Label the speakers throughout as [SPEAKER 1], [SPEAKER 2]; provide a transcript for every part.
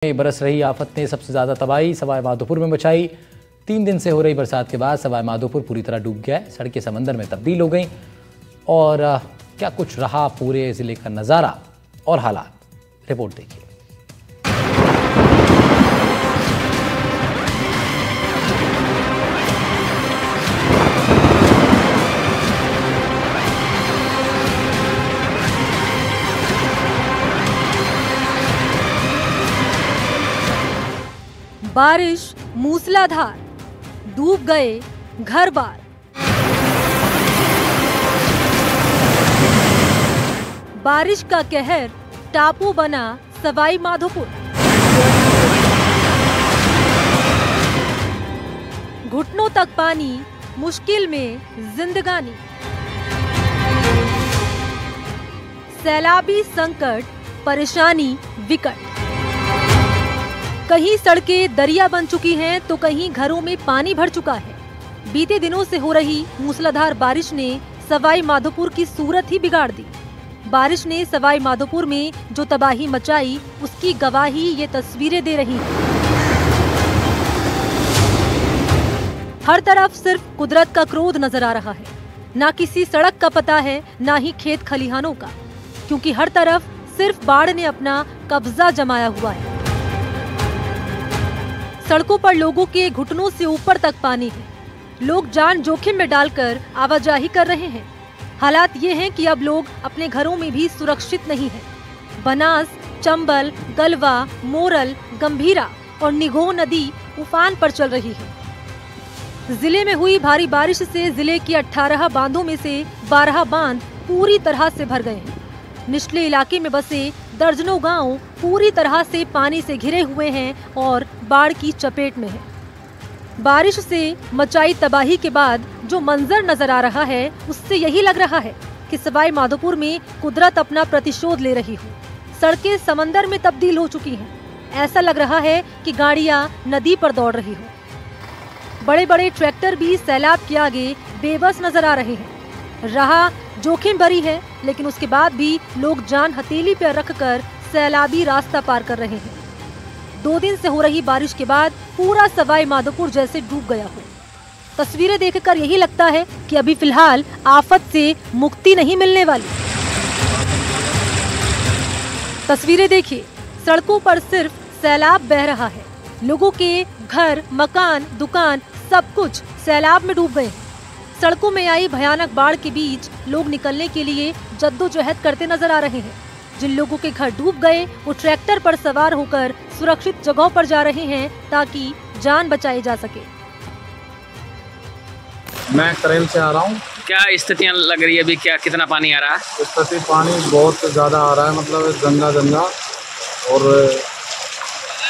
[SPEAKER 1] बरस रही आफत ने सबसे ज्यादा तबाही सवाई माधोपुर में मचाई। 3 दिन से हो रही बरसात के बाद सवाई माधोपुर पूरी तरह डूब गया है, सड़कें समंदर में तब्दील हो गई। और क्या कुछ रहा पूरे जिले का नजारा और हालात, रिपोर्ट देखिए।
[SPEAKER 2] बारिश मूसलाधार, डूब गए घर बार। बारिश का कहर, टापू बना सवाई माधोपुर। घुटनों तक पानी, मुश्किल में जिंदगानी। सैलाबी संकट, परेशानी विकट। कहीं सड़कें दरिया बन चुकी हैं तो कहीं घरों में पानी भर चुका है। बीते दिनों से हो रही मूसलाधार बारिश ने सवाई माधोपुर की सूरत ही बिगाड़ दी। बारिश ने सवाई माधोपुर में जो तबाही मचाई उसकी गवाही ये तस्वीरें दे रही हैं। हर तरफ सिर्फ कुदरत का क्रोध नजर आ रहा है। ना किसी सड़क का पता है, ना ही खेत खलिहानों का, क्योंकि हर तरफ सिर्फ बाढ़ ने अपना कब्जा जमाया हुआ है। सड़कों पर लोगों के घुटनों से ऊपर तक पानी है। लोग जान जोखिम में डालकर आवाजाही कर रहे हैं। हालात ये हैं कि अब लोग अपने घरों में भी सुरक्षित नहीं हैं। बनास, चंबल, गलवा, मोरल, गंभीरा और निगोह नदी उफान पर चल रही है। जिले में हुई भारी बारिश से जिले की 18 बांधों में से 12 बांध पूरी तरह से भर गए हैं। निचले इलाके में बसे दर्जनों गांव पूरी तरह से पानी से घिरे हुए हैं और बाढ़ की चपेट में है। बारिश से मचाई तबाही के बाद जो मंजर नजर आ रहा है उससे यही लग रहा है कि सवाई माधोपुर में कुदरत अपना प्रतिशोध ले रही हो। सड़कें समंदर में तब्दील हो चुकी हैं। ऐसा लग रहा है कि गाड़ियां नदी पर दौड़ रही हो। बड़े बड़े ट्रैक्टर भी सैलाब के आगे बेबस नजर आ रहे हैं। राह जोखिम भरी है, लेकिन उसके बाद भी लोग जान हथेली पर रखकर सैलाबी रास्ता पार कर रहे हैं। 2 दिन से हो रही बारिश के बाद पूरा सवाई माधोपुर जैसे डूब गया हो। तस्वीरें देखकर यही लगता है कि अभी फिलहाल आफत से मुक्ति नहीं मिलने वाली। तस्वीरें देखिए, सड़कों पर सिर्फ सैलाब बह रहा है। लोगों के घर, मकान, दुकान सब कुछ सैलाब में डूब गए हैं। सड़कों में आई भयानक बाढ़ के बीच लोग निकलने के लिए जद्दोजहद करते नजर आ रहे हैं। जिन लोगों के घर डूब गए वो ट्रैक्टर पर सवार होकर सुरक्षित जगहों पर जा रहे हैं ताकि जान बचाई जा सके।
[SPEAKER 3] मैं करेल से आ रहा हूँ।
[SPEAKER 4] क्या स्थितियाँ लग रही है अभी? क्या कितना पानी आ रहा है?
[SPEAKER 3] स्थिति पानी बहुत ज़्यादा आ रहा है, मतलब गंगा और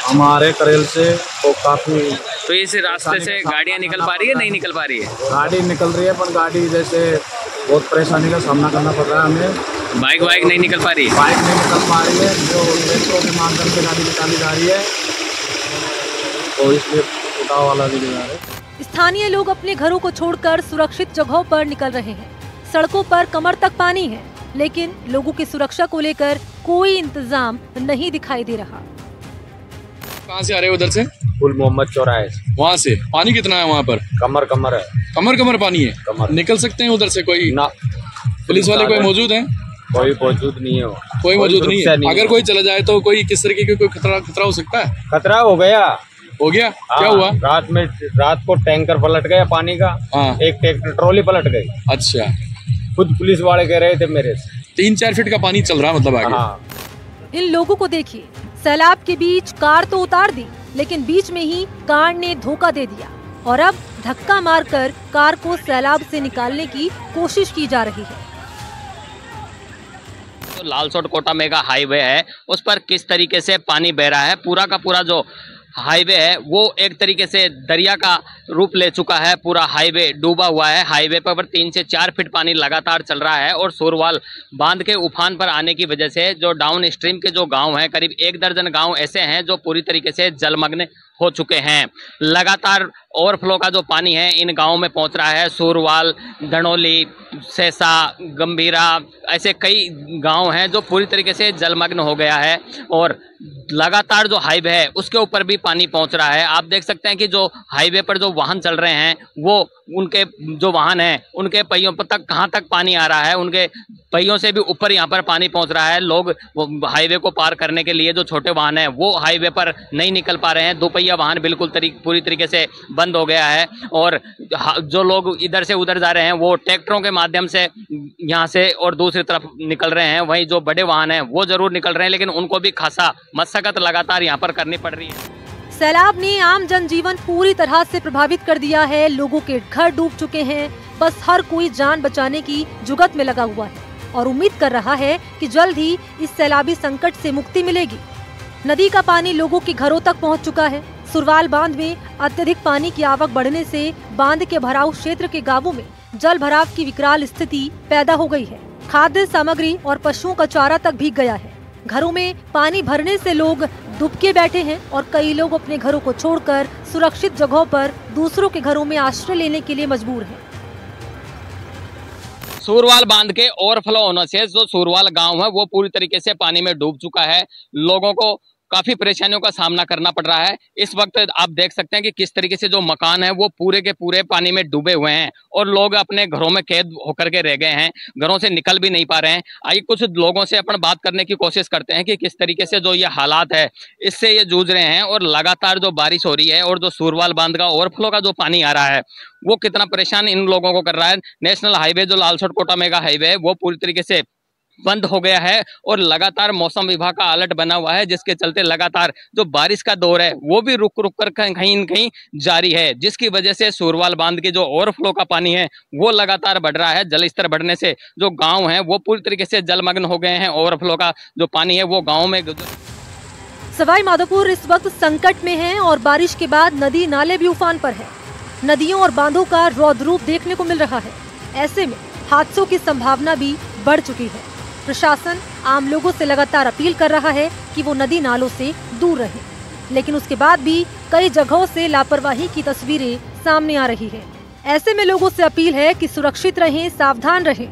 [SPEAKER 3] हमारे करेल से तो काफ़ी।
[SPEAKER 4] तो इस रास्ते से गाड़ियाँ निकल पा रही है, नहीं निकल पा रही है?
[SPEAKER 3] गाड़ी निकल रही है, पर गाड़ी जैसे बहुत परेशानी का सामना करना पड़ रहा है हमें।
[SPEAKER 4] बाइक नहीं निकल पा रही है?
[SPEAKER 3] बाइक नहीं निकल पा रही है, जो ट्रैक्टरों के माध्यम से गाड़ी निकाली जा रही है, तो इसलिए उठाव वाला भी जा रहा है।
[SPEAKER 2] स्थानीय लोग अपने घरों को छोड़कर सुरक्षित जगहों पर निकल रहे हैं। सड़कों पर कमर तक पानी है, लेकिन लोगों की सुरक्षा को लेकर कोई इंतजाम नहीं दिखाई दे रहा।
[SPEAKER 5] कहाँ से आ रहे हो? उधर से
[SPEAKER 3] फुल मोहम्मद चौराहे।
[SPEAKER 5] वहाँ से पानी कितना है वहाँ पर?
[SPEAKER 3] कमर है।
[SPEAKER 5] कमर पानी है।
[SPEAKER 3] कमर
[SPEAKER 5] निकल सकते हैं उधर से? कोई
[SPEAKER 3] ना,
[SPEAKER 5] पुलिस वाले कोई मौजूद हैं?
[SPEAKER 3] कोई मौजूद नहीं है।
[SPEAKER 5] कोई मौजूद नहीं है। अगर कोई चला जाए तो कोई किस तरीके का कोई खतरा हो सकता है?
[SPEAKER 3] खतरा हो गया।
[SPEAKER 5] क्या हुआ?
[SPEAKER 3] रात को टैंकर पलट गया पानी का। एक ट्रैक्टर ट्रॉली पलट गई।
[SPEAKER 5] अच्छा,
[SPEAKER 3] खुद पुलिस वाले कह रहे थे मेरे से
[SPEAKER 5] 3-4 फीट का पानी चल रहा मतलब आगे।
[SPEAKER 2] इन लोगों को देखिए, सैलाब के बीच कार तो उतार दी, लेकिन बीच में ही कार ने धोखा दे दिया और अब धक्का मारकर कार को सैलाब से निकालने की कोशिश की जा रही है।
[SPEAKER 4] तो लालसोट कोटा मेगा हाईवे है, उस पर किस तरीके से पानी बह रहा है। पूरा का पूरा जो हाईवे है वो एक तरीके से दरिया का रूप ले चुका है। पूरा हाईवे डूबा हुआ है। हाईवे पर 3 से 4 फीट पानी लगातार चल रहा है और सोरवाल बांध के उफान पर आने की वजह से जो डाउन स्ट्रीम के जो गांव हैं, करीब 1 दर्जन गांव ऐसे हैं जो पूरी तरीके से जलमग्न हो चुके हैं। लगातार ओवरफ्लो का जो पानी है इन गांवों में पहुंच रहा है। सोरवाल, धनौली, सेसा, गंभीरा, ऐसे कई गांव हैं जो पूरी तरीके से जलमग्न हो गया है और लगातार जो हाईवे है उसके ऊपर भी पानी पहुंच रहा है। आप देख सकते हैं कि जो हाईवे पर जो वाहन चल रहे हैं वो उनके जो वाहन हैं उनके पहियों पर तक कहां तक पानी आ रहा है, उनके पहियों से भी ऊपर यहां पर पानी पहुंच रहा है। लोग हाईवे को पार करने के लिए जो छोटे वाहन हैं वो हाईवे पर नहीं निकल पा रहे हैं। दोपहिया वाहन बिल्कुल पूरी तरीके से बंद हो गया है और जो लोग इधर से उधर जा रहे हैं वो ट्रैक्टरों के माध्यम से यहाँ से और दूसरी तरफ निकल रहे हैं। वहीं जो बड़े वाहन हैं वो जरूर निकल रहे हैं, लेकिन उनको भी खासा मशक्कत लगातार यहाँ पर करनी पड़ रही है।
[SPEAKER 2] सैलाब ने आम जनजीवन पूरी तरह से प्रभावित कर दिया है। लोगों के घर डूब चुके हैं। बस हर कोई जान बचाने की जुगत में लगा हुआ है और उम्मीद कर रहा है कि जल्द ही इस सैलाबी संकट से मुक्ति मिलेगी। नदी का पानी लोगों के घरों तक पहुंच चुका है। सुरवाल बांध में अत्यधिक पानी की आवक बढ़ने से बांध के भराव क्षेत्र के गांवों में जल भराव की विकराल स्थिति पैदा हो गई है। खाद्य सामग्री और पशुओं का चारा तक भीग गया है। घरों में पानी भरने से लोग दुबके बैठे हैं और कई लोग अपने घरों को छोड़कर सुरक्षित जगहों पर दूसरों के घरों में आश्रय लेने के लिए मजबूर हैं।
[SPEAKER 4] सोरवाल बांध के ओवरफ्लो होने से जो सोरवाल गांव है वो पूरी तरीके से पानी में डूब चुका है। लोगों को काफी परेशानियों का सामना करना पड़ रहा है। इस वक्त आप देख सकते हैं कि किस तरीके से जो मकान है वो पूरे के पूरे पानी में डूबे हुए हैं और लोग अपने घरों में कैद होकर के रह गए हैं, घरों से निकल भी नहीं पा रहे हैं। आइए कुछ लोगों से अपन बात करने की कोशिश करते हैं कि किस तरीके से जो ये हालात है इससे ये जूझ रहे हैं और लगातार जो बारिश हो रही है और जो सोरवाल बांध का ओवरफ्लो का जो पानी आ रहा है वो कितना परेशान इन लोगों को कर रहा है। नेशनल हाईवे जो लालसोट कोटा मेगा हाईवे है वो पूरी तरीके से बंद हो गया है और लगातार मौसम विभाग का अलर्ट बना हुआ है, जिसके चलते लगातार जो बारिश का दौर है वो भी रुक रुक कर कहीं न कहीं जारी है, जिसकी वजह से सोरवाल बांध के जो ओवरफ्लो का पानी है वो लगातार बढ़ रहा है। जल स्तर बढ़ने से जो गांव हैं वो पूरी तरीके से जलमग्न हो गए हैं। ओवरफ्लो का जो पानी है वो गाँव में
[SPEAKER 2] सवाई माधोपुर इस वक्त संकट में है और बारिश के बाद नदी नाले भी उफान पर है। नदियों और बांधों का रौद्र रूप देखने को मिल रहा है। ऐसे में हादसों की संभावना भी बढ़ चुकी है। प्रशासन आम लोगों से लगातार अपील कर रहा है कि वो नदी नालों से दूर रहें, लेकिन उसके बाद भी कई जगहों से लापरवाही की तस्वीरें सामने आ रही है। ऐसे में लोगों से अपील है कि सुरक्षित रहें, सावधान रहें,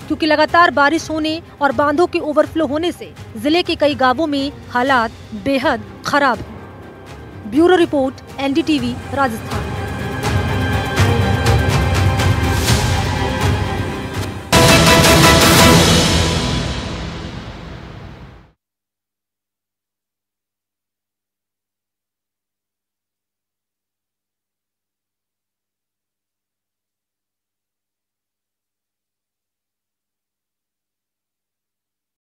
[SPEAKER 2] क्योंकि लगातार बारिश होने और बांधों के ओवरफ्लो होने से जिले के कई गांवों में हालात बेहद खराब हैं। Bureau report, NDTV, Rajasthan.